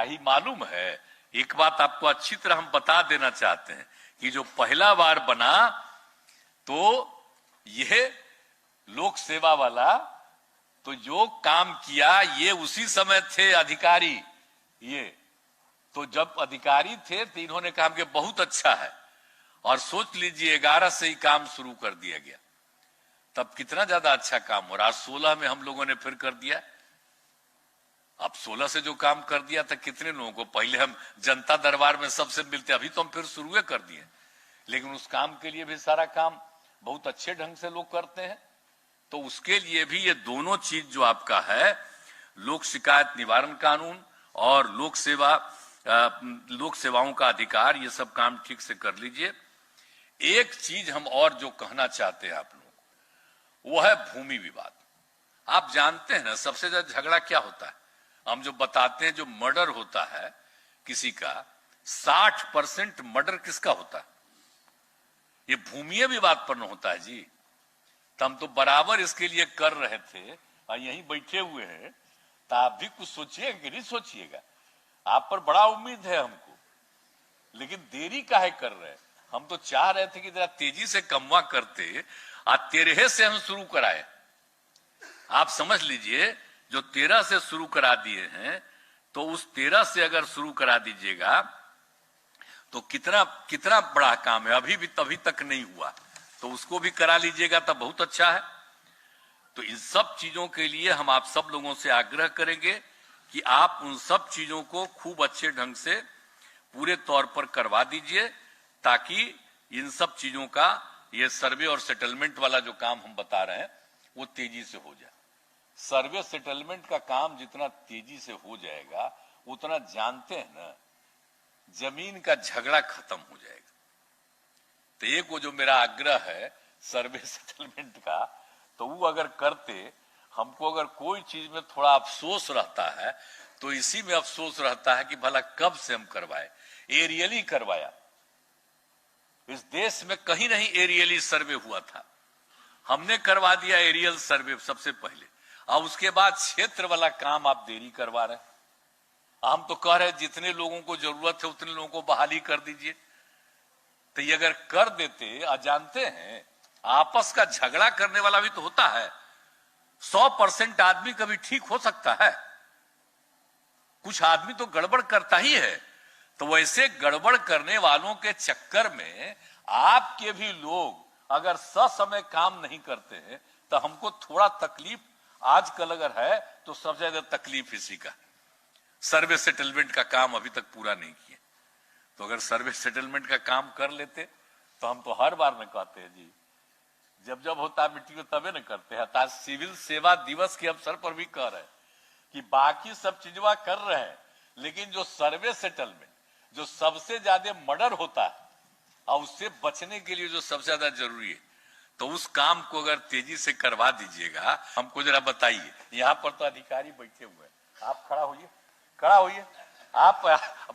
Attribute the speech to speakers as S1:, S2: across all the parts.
S1: ही मालूम है। एक बात आपको अच्छी तरह हम बता देना चाहते हैं कि जो पहला बार बना तो यह लोक सेवा वाला तो जो काम किया ये उसी समय थे अधिकारी, ये तो जब अधिकारी थे तो इन्होंने कहा कि बहुत अच्छा है, और सोच लीजिए 11 से ही काम शुरू कर दिया गया, तब कितना ज्यादा अच्छा काम हो रहा। 16 में हम लोगों ने फिर कर दिया। अब 16 से जो काम कर दिया था कितने लोगों को, पहले हम जनता दरबार में सबसे मिलते, अभी तो हम फिर शुरू कर दिए, लेकिन उस काम के लिए भी सारा काम बहुत अच्छे ढंग से लोग करते हैं। तो उसके लिए भी ये दोनों चीज जो आपका है, लोक शिकायत निवारण कानून और लोक सेवाओं का अधिकार, ये सब काम ठीक से कर लीजिए। एक चीज हम और जो कहना चाहते हैं आप लोग, वो है भूमि विवाद। आप जानते हैं ना सबसे ज्यादा झगड़ा क्या होता है, हम जो बताते हैं जो मर्डर होता है किसी का, 60% मर्डर किसका होता है, ये भूमि विवाद पर न होता है जी। तो हम तो बराबर इसके लिए कर रहे थे और यहीं बैठे हुए हैं, तो आप भी कुछ सोचिएगा कि नहीं सोचिएगा। आप पर बड़ा उम्मीद है हमको, लेकिन देरी काहे कर रहे हैं। हम तो चाह रहे थे कि जरा तेजी से कमवा करते, आज 13 से हम शुरू कराए। आप समझ लीजिए जो 13 से शुरू करा दिए हैं, तो उस 13 से अगर शुरू करा दीजिएगा तो कितना कितना बड़ा काम है। अभी तक नहीं हुआ, तो उसको भी करा लीजिएगा तब बहुत अच्छा है। तो इन सब चीजों के लिए हम आप सब लोगों से आग्रह करेंगे कि आप उन सब चीजों को खूब अच्छे ढंग से पूरे तौर पर करवा दीजिए, ताकि इन सब चीजों का ये सर्वे और सेटलमेंट वाला जो काम हम बता रहे हैं वो तेजी से हो जाए। सर्वे सेटलमेंट का काम जितना तेजी से हो जाएगा, उतना जानते हैं ना जमीन का झगड़ा खत्म हो जाएगा। तो एक वो जो मेरा आग्रह है सर्वे सेटलमेंट का, तो वो अगर करते, हमको अगर कोई चीज में थोड़ा अफसोस रहता है तो इसी में अफसोस रहता है कि भला कब से हम करवाए। एरियली करवाया, इस देश में कहीं नहीं एरियली सर्वे हुआ था, हमने करवा दिया एरियल सर्वे सबसे पहले, और उसके बाद क्षेत्र वाला काम आप देरी करवा रहे हैं। हम तो कह रहे हैं जितने लोगों को जरूरत है उतने लोगों को बहाली कर दीजिए। तो ये अगर कर देते, जानते हैं आपस का झगड़ा करने वाला भी तो होता है, 100% आदमी कभी ठीक हो सकता है, कुछ आदमी तो गड़बड़ करता ही है। तो वैसे गड़बड़ करने वालों के चक्कर में आपके भी लोग अगर ससमय काम नहीं करते हैं, तो हमको थोड़ा तकलीफ आजकल अगर है तो सबसे ज्यादा तकलीफ इसी का। सर्वे सेटलमेंट का काम अभी तक पूरा नहीं किए, तो अगर सर्वे सेटलमेंट का काम कर लेते तो हम तो हर बार में कहते हैं जी, जब होता है मिट्टी को तबे न करते हैं। आज सिविल सेवा दिवस के अवसर पर भी कह रहे हैं कि बाकी सब चीजवा कर रहे हैं, लेकिन जो सर्वे सेटलमेंट, जो सबसे ज्यादा मर्डर होता है और उससे बचने के लिए जो सबसे ज्यादा जरूरी है, तो उस काम को अगर तेजी से करवा दीजिएगा। हमको जरा बताइए, यहाँ पर तो अधिकारी बैठे हुए हैं, आप खड़ा होइए, आप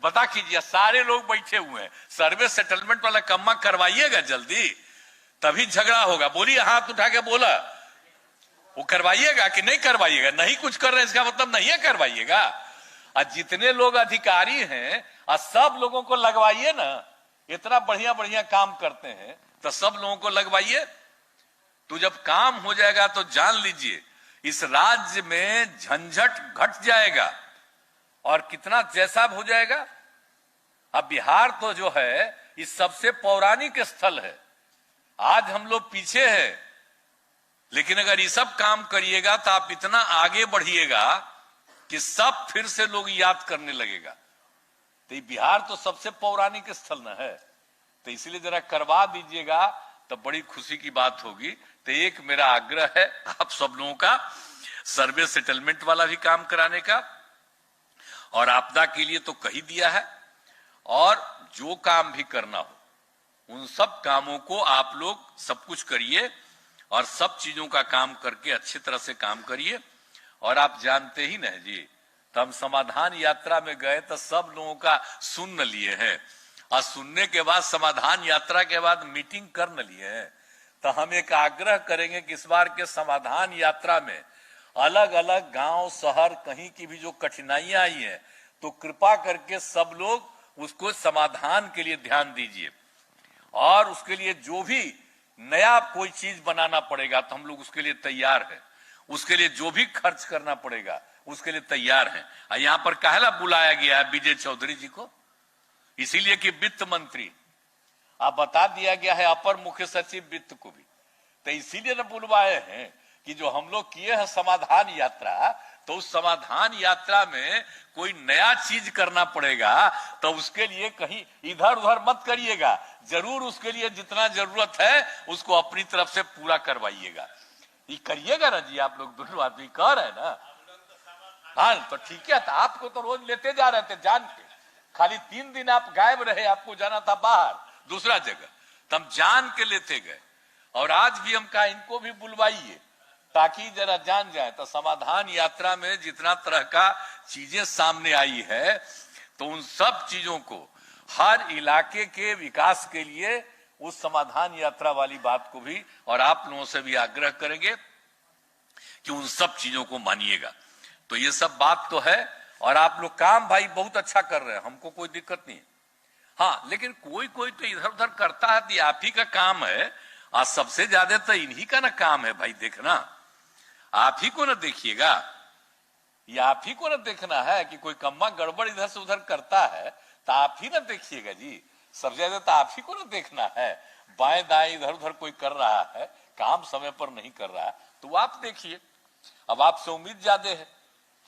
S1: बता कीजिए, सारे लोग बैठे हुए हैं, सर्वे सेटलमेंट वाला कम्मा करवाइएगा जल्दी, तभी झगड़ा होगा। बोलिए, हाथ उठा के बोला, वो करवाइएगा कि नहीं करवाइएगा? नहीं कुछ कर रहे हैं इसका मतलब नहीं है करवाइएगा। और जितने लोग अधिकारी हैं और सब लोगों को लगवाइए ना, इतना बढ़िया बढ़िया काम करते हैं तो सब लोगों को लगवाइए। तो जब काम हो जाएगा तो जान लीजिए इस राज्य में झंझट घट जाएगा और कितना जैसा हो जाएगा। अब बिहार तो जो है इस सबसे पौराणिक स्थल है, आज हम लोग पीछे हैं, लेकिन अगर ये सब काम करिएगा तो आप इतना आगे बढ़िएगा कि सब फिर से लोग याद करने लगेगा। तो ये बिहार तो सबसे पौराणिक स्थल न है, तो इसलिए जरा करवा दीजिएगा तो बड़ी खुशी की बात होगी। तो एक मेरा आग्रह है आप सब लोगों का, सर्वे सेटलमेंट वाला भी काम कराने का, और आपदा के लिए तो कही दिया है, और जो काम भी करना हो उन सब कामों को आप लोग सब कुछ करिए और सब चीजों का काम करके अच्छी तरह से काम करिए। और आप जानते ही नहीं जी, तो हम समाधान यात्रा में गए तो सब लोगों का सुन लिए हैं, और सुनने के बाद समाधान यात्रा के बाद मीटिंग कर न लिए हैं। तो हम एक आग्रह करेंगे कि इस बार के समाधान यात्रा में अलग अलग गांव शहर कहीं की भी जो कठिनाइयां आई हैं तो कृपा करके सब लोग उसको समाधान के लिए ध्यान दीजिए, और उसके लिए जो भी नया कोई चीज बनाना पड़ेगा तो हम लोग उसके लिए तैयार हैं, उसके लिए जो भी खर्च करना पड़ेगा उसके लिए तैयार हैं। यहां पर काहला बुलाया गया है विजय चौधरी जी को, इसीलिए कि वित्त मंत्री आप बता दिया गया है, अपर मुख्य सचिव वित्त को भी, तो इसीलिए न बुलवाए हैं कि जो हम लोग किए हैं समाधान यात्रा, तो उस समाधान यात्रा में कोई नया चीज करना पड़ेगा तो उसके लिए कहीं इधर उधर मत करिएगा, जरूर उसके लिए जितना जरूरत है उसको अपनी तरफ से पूरा करवाइएगा। ये करिएगा ना जी, आप लोग दोनों आदमी कह रहे हैं ना। हाँ तो ठीक है, तो आपको तो रोज लेते जा रहे थे जान के, खाली 3 दिन आप गायब रहे, आपको जाना था बाहर दूसरा जगह, तो हम जान के लेते गए। और आज भी हम कहा इनको भी बुलवाइए ताकि जरा जान जाए। तो समाधान यात्रा में जितना तरह का चीजें सामने आई है, तो उन सब चीजों को हर इलाके के विकास के लिए उस समाधान यात्रा वाली बात को भी, और आप लोगों से भी आग्रह करेंगे कि उन सब चीजों को मानिएगा। तो ये सब बात तो है, और आप लोग काम भाई बहुत अच्छा कर रहे हैं, हमको कोई दिक्कत नहीं। हाँ, लेकिन कोई कोई तो इधर उधर करता है, तो आप ही का काम है, और सबसे ज्यादा तो इन्हीं का ना काम है भाई देखना, आप ही को ना देखिएगा, ये आप ही को ना देखना है कि कोई कम्मा गड़बड़ इधर से उधर करता है तो आप ही ना देखिएगा जी, सबसे ज्यादा तो आप ही को ना देखना है। बाएं दाएं इधर उधर कोई कर रहा है, काम समय पर नहीं कर रहा है, तो आप देखिए। अब आपसे उम्मीद ज्यादा है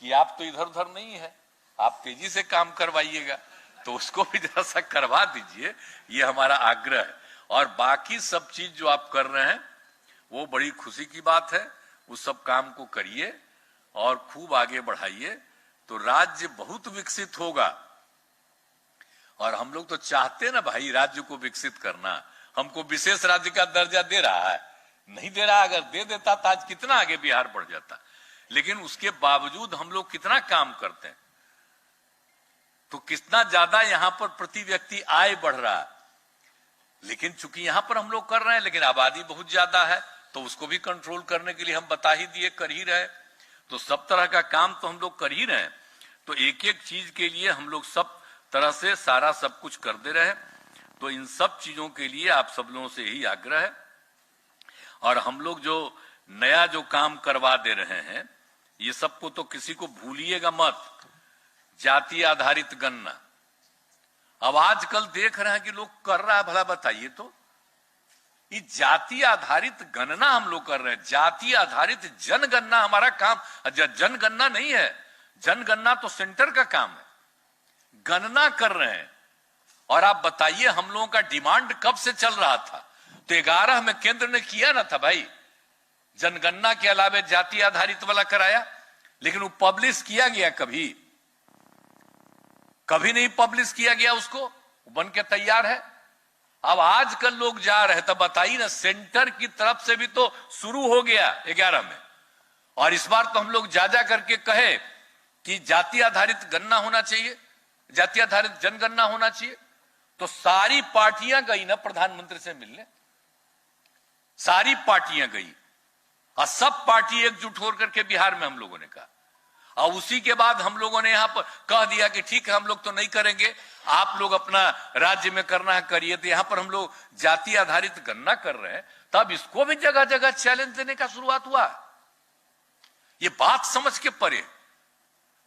S1: कि आप तो इधर उधर नहीं है, आप तेजी से काम करवाइएगा, तो उसको भी जरा सा करवा दीजिए, ये हमारा आग्रह है। और बाकी सब चीज जो आप कर रहे हैं वो बड़ी खुशी की बात है, उस सब काम को करिए और खूब आगे बढ़ाइए, तो राज्य बहुत विकसित होगा। और हम लोग तो चाहते ना भाई राज्य को विकसित करना, हमको विशेष राज्य का दर्जा दे रहा है, नहीं दे रहा, अगर दे देता तो आज कितना आगे बिहार बढ़ जाता। लेकिन उसके बावजूद हम लोग कितना काम करते हैं, तो कितना ज्यादा यहां पर प्रति व्यक्ति आय बढ़ रहा है। लेकिन चूंकि यहां पर हम लोग कर रहे हैं, लेकिन आबादी बहुत ज्यादा है, तो उसको भी कंट्रोल करने के लिए हम बता ही दिए, कर ही रहे, तो सब तरह का काम तो हम लोग कर ही रहे हैं। तो एक एक चीज के लिए हम लोग सब तरह से सारा सब कुछ कर दे रहे। तो इन सब चीजों के लिए आप सब लोगों से यही आग्रह है। और हम लोग जो नया जो काम करवा दे रहे हैं, ये सबको तो किसी को भूलिएगा मत। जाति आधारित गणना, अब आजकल देख रहे हैं कि लोग कर रहा है, भला बताइए तो, ये जाति आधारित गणना हम लोग कर रहे हैं, जाति आधारित जनगणना हमारा काम, जनगणना नहीं है, जनगणना तो सेंटर का काम है, गणना कर रहे हैं। और आप बताइए हम लोगों का डिमांड कब से चल रहा था, तो 11 में केंद्र ने किया ना था भाई, जनगणना के अलावा जाति आधारित वाला कराया, लेकिन वो पब्लिश किया गया कभी नहीं पब्लिश किया गया, उसको बन के तैयार है। अब आजकल लोग जा रहे, तब बताइए ना, सेंटर की तरफ से भी तो शुरू हो गया 11 में, और इस बार तो हम लोग जा करके कहे कि जाति आधारित गणना होना चाहिए, जाति आधारित जनगणना होना चाहिए। तो सारी पार्टियां गई ना प्रधानमंत्री से मिलने, सारी पार्टियां गई, और सब पार्टी एकजुट होकर के बिहार में हम लोगों ने कहा। और उसी के बाद हम लोगों ने यहां पर कह दिया कि ठीक है, हम लोग तो नहीं करेंगे, आप लोग अपना राज्य में करना है करिए। तो यहां पर हम लोग जाति आधारित गणना कर रहे हैं, तब इसको भी जगह जगह चैलेंज देने का शुरुआत हुआ। ये बात समझ के परे,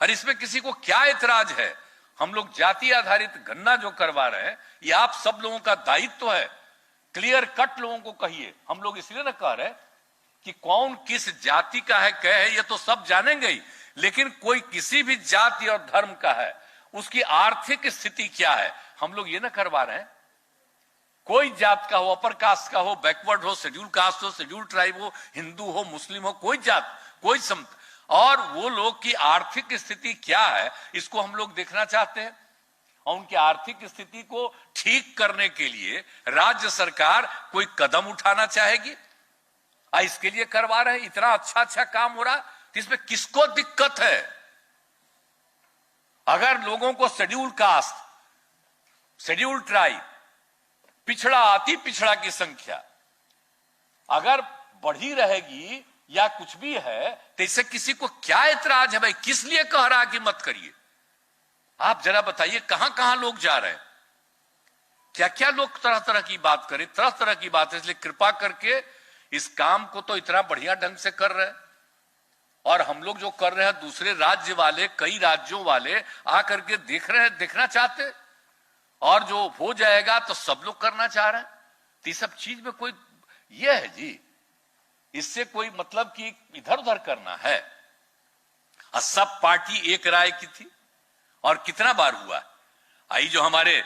S1: और इसमें किसी को क्या एतराज है? हम लोग जाति आधारित गणना जो करवा रहे हैं, ये आप सब लोगों का दायित्व है। क्लियर कट लोगों को कहिए। हम लोग इसलिए ना कह रहे कि कौन किस जाति का है, क्या है, ये तो सब जानेंगे ही, लेकिन कोई किसी भी जाति और धर्म का है, उसकी आर्थिक स्थिति क्या है, हम लोग ये ना करवा रहे हैं। कोई जात का हो, अपर कास्ट का हो, बैकवर्ड हो, शेड्यूल कास्ट हो, शेड्यूल ट्राइब हो, हिंदू हो, मुस्लिम हो, कोई जात, कोई समत, और वो लोग की आर्थिक स्थिति क्या है, इसको हम लोग देखना चाहते हैं। और उनकी आर्थिक स्थिति को ठीक करने के लिए राज्य सरकार कोई कदम उठाना चाहेगी, इसके लिए करवा रहे हैं। इतना अच्छा काम हो रहा, तो इसमें किसको दिक्कत है? अगर लोगों को शेड्यूल कास्ट, शेड्यूल ट्राइब, पिछड़ा, अति पिछड़ा की संख्या अगर बढ़ी रहेगी या कुछ भी है, तो इससे किसी को क्या एतराज है भाई? किस लिए कह रहा कि मत करिए? आप जरा बताइए कहां कहां लोग जा रहे हैं, क्या क्या लोग तरह तरह की बात करें, तरह तरह की बात है। इसलिए कृपा करके इस काम को तो इतना बढ़िया ढंग से कर रहे हैं, और हम लोग जो कर रहे हैं दूसरे राज्य वाले, कई राज्यों वाले आकर के देख रहे हैं, देखना चाहते, और जो हो जाएगा तो सब लोग करना चाह रहे हैं। तो ये सब चीज में कोई ये है जी, इससे कोई मतलब कि इधर उधर करना है। सब पार्टी एक राय की थी, और कितना बार हुआ। आई जो हमारे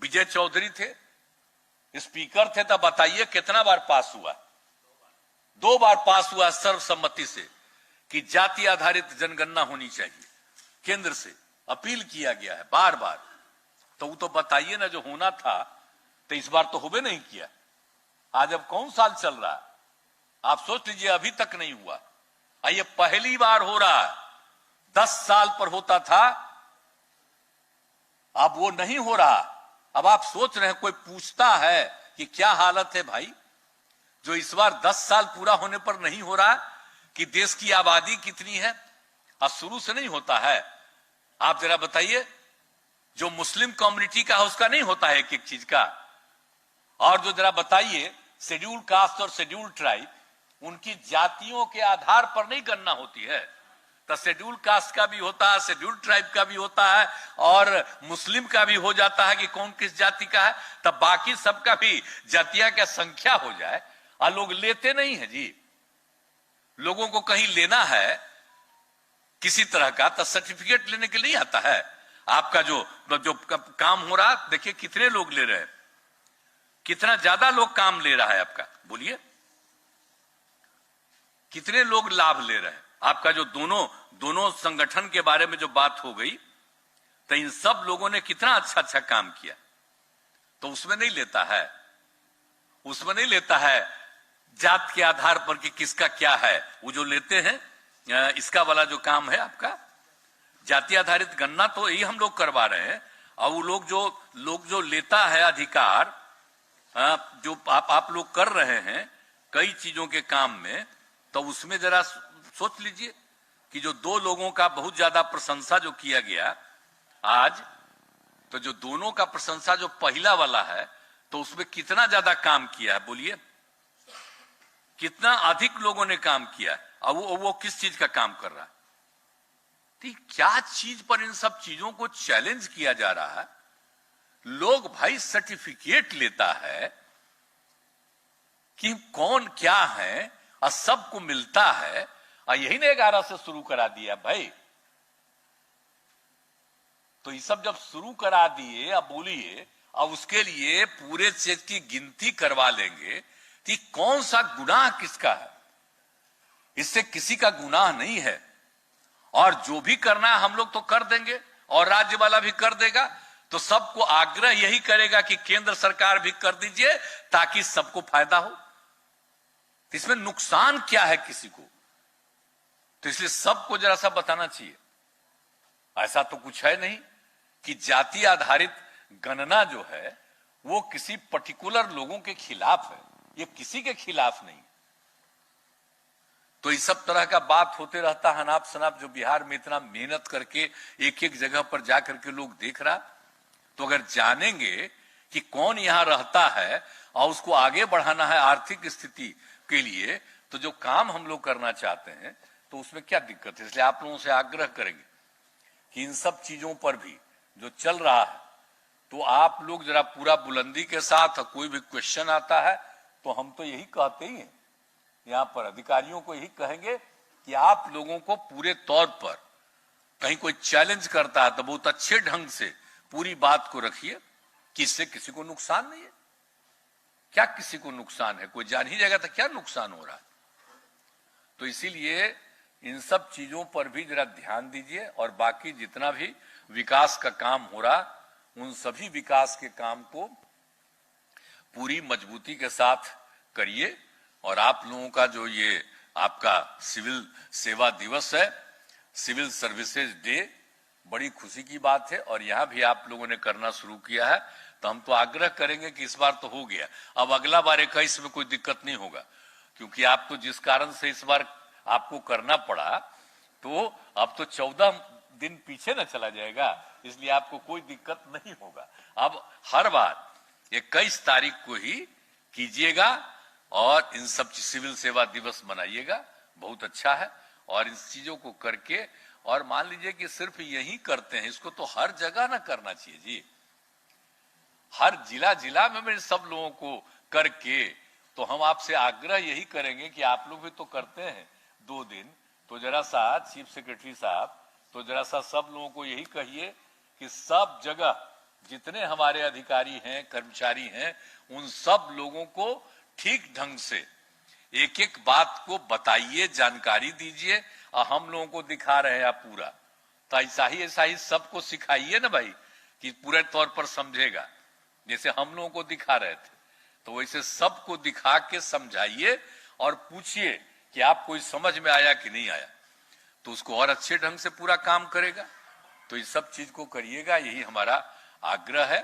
S1: विजय चौधरी थे, स्पीकर थे, तब बताइए कितना बार पास हुआ। 2 बार पास हुआ सर्वसम्मति से कि जाति आधारित जनगणना होनी चाहिए, केंद्र से अपील किया गया है बार बार। तो वो तो बताइए ना, जो होना था तो इस बार तो होबे नहीं किया। आज अब कौन साल चल रहा है, आप सोच लीजिए, अभी तक नहीं हुआ। ये पहली बार हो रहा है, 10 साल पर होता था, अब वो नहीं हो रहा। अब आप सोच रहे हैं, कोई पूछता है कि क्या हालत है भाई, जो इस बार 10 साल पूरा होने पर नहीं हो रहा कि देश की आबादी कितनी है, और शुरू से नहीं होता है। आप जरा बताइए, जो मुस्लिम कम्युनिटी का है उसका नहीं होता है एक एक चीज का, और जो जरा बताइए शेड्यूल कास्ट और शेड्यूल ट्राइब, उनकी जातियों के आधार पर नहीं गणना होती है। तो शेड्यूल कास्ट का भी होता है, शेड्यूल ट्राइब का भी होता है, और मुस्लिम का भी हो जाता है कि कौन किस जाति का है। तब बाकी सबका भी जातिया का संख्या हो जाए, और लोग लेते नहीं है जी। लोगों को कहीं लेना है किसी तरह का, तो सर्टिफिकेट लेने के लिए आता है। आपका जो काम हो रहा, देखिए कितने लोग ले रहे हैं, कितना ज्यादा लोग काम ले रहा है आपका, बोलिए कितने लोग लाभ ले रहे हैं। आपका जो दोनों संगठन के बारे में जो बात हो गई, तो इन सब लोगों ने कितना अच्छा अच्छा काम किया। तो उसमें नहीं लेता है, उसमें नहीं लेता है जात के आधार पर कि किसका क्या है। वो जो लेते हैं इसका वाला जो काम है आपका जाति आधारित गणना, तो यही हम लोग करवा रहे हैं। और वो लोग जो लेता है अधिकार, जो आप लोग कर रहे हैं कई चीजों के काम में, तो उसमें जरा सोच लीजिए कि जो 2 लोगों का बहुत ज्यादा प्रशंसा जो किया गया आज, तो जो दोनों का प्रशंसा जो पहला वाला है, तो उसमें कितना ज्यादा काम किया है, बोलिए कितना अधिक लोगों ने काम किया। और वो किस चीज का काम कर रहा है, तो क्या चीज पर इन सब चीजों को चैलेंज किया जा रहा है। लोग भाई सर्टिफिकेट लेता है कि कौन क्या है, और सबको मिलता है, और यही ने 11 से शुरू करा दिया भाई। तो ये सब जब शुरू करा दिए, अब बोलिए, अब उसके लिए पूरे चीज की गिनती करवा लेंगे कि कौन सा गुनाह किसका है। इससे किसी का गुनाह नहीं है, और जो भी करना है हम लोग तो कर देंगे, और राज्य वाला भी कर देगा। तो सबको आग्रह यही करेगा कि केंद्र सरकार भी कर दीजिए, ताकि सबको फायदा हो। तो इसमें नुकसान क्या है किसी को, तो इसलिए सबको जरा सा बताना चाहिए। ऐसा तो कुछ है नहीं कि जाति आधारित गणना जो है वो किसी पर्टिकुलर लोगों के खिलाफ है, ये किसी के खिलाफ नहीं। तो इस सब तरह का बात होते रहता है अनाप शनाप, जो बिहार में इतना मेहनत करके एक एक जगह पर जाकर के लोग देख रहा। तो अगर जानेंगे कि कौन यहां रहता है और उसको आगे बढ़ाना है आर्थिक स्थिति के लिए, तो जो काम हम लोग करना चाहते हैं तो उसमें क्या दिक्कत है। इसलिए आप लोगों से आग्रह करेंगे कि इन सब चीजों पर भी जो चल रहा है, तो आप लोग जरा पूरा बुलंदी के साथ, कोई भी क्वेश्चन आता है तो हम तो यही कहते ही हैं, यहां पर अधिकारियों को यही कहेंगे कि आप लोगों को पूरे तौर पर कहीं कोई चैलेंज करता है तो बहुत अच्छे ढंग से पूरी बात को रखिए कि इससे किसी को नुकसान नहीं है। क्या किसी को नुकसान है, कोई जान ही जाएगा तो क्या नुकसान हो रहा है। तो इसीलिए इन सब चीजों पर भी जरा ध्यान दीजिए, और बाकी जितना भी विकास का काम हो रहा, उन सभी विकास के काम को पूरी मजबूती के साथ करिए। और आप लोगों का जो ये आपका सिविल सेवा दिवस है, सिविल सर्विसेज डे, बड़ी खुशी की बात है, और यहां भी आप लोगों ने करना शुरू किया है। तो हम तो आग्रह करेंगे कि इस बार तो हो गया, अब अगला बार 21 में कोई दिक्कत नहीं होगा, क्योंकि आप तो जिस कारण से इस बार आपको करना पड़ा, तो अब तो 14 दिन पीछे न चला जाएगा, इसलिए आपको कोई दिक्कत नहीं होगा। अब हर बार 21 तारीख को ही कीजिएगा और इन सब सिविल सेवा दिवस मनाइएगा, बहुत अच्छा है। और इन चीजों को करके, और मान लीजिए कि सिर्फ यही करते हैं, इसको तो हर जगह ना करना चाहिए जी, हर जिला जिला में सब लोगों को करके। तो हम आपसे आग्रह यही करेंगे कि आप लोग भी तो करते हैं 2 दिन, तो जरा सा चीफ सेक्रेटरी साहब, तो जरा सा सब लोगों को यही कहिए कि सब जगह जितने हमारे अधिकारी हैं, कर्मचारी हैं, उन सब लोगों को ठीक ढंग से एक एक बात को बताइए, जानकारी दीजिए। और हम लोगों को दिखा रहे हैं आप पूरा, तो ऐसा ही सबको सिखाइए ना भाई, कि पूरे तौर पर समझेगा। जैसे हम लोगों को दिखा रहे थे, तो वैसे सबको दिखा के समझाइए और पूछिए कि आप कोई समझ में आया कि नहीं आया, तो उसको और अच्छे ढंग से पूरा काम करेगा। तो इस सब चीज को करिएगा, यही हमारा आग्रह है।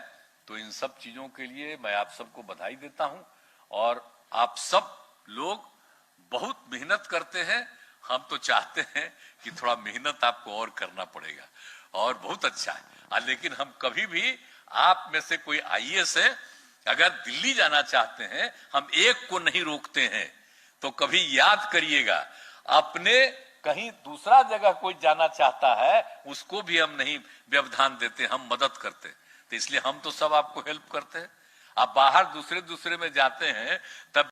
S1: तो इन सब चीजों के लिए मैं आप सबको बधाई देता हूं। और आप सब लोग बहुत मेहनत करते हैं, हम तो चाहते हैं कि थोड़ा मेहनत आपको और करना पड़ेगा, और बहुत अच्छा है। लेकिन हम कभी भी, आप में से कोई आईएएस है, अगर दिल्ली जाना चाहते हैं, हम एक को नहीं रोकते हैं। तो कभी याद करिएगा, अपने कहीं दूसरा जगह कोई जाना चाहता है, उसको भी हम नहीं व्यवधान देते, हम मदद करते। तो इसलिए हम तो सब आपको हेल्प करते हैं। आप बाहर दूसरे में जाते हैं, तब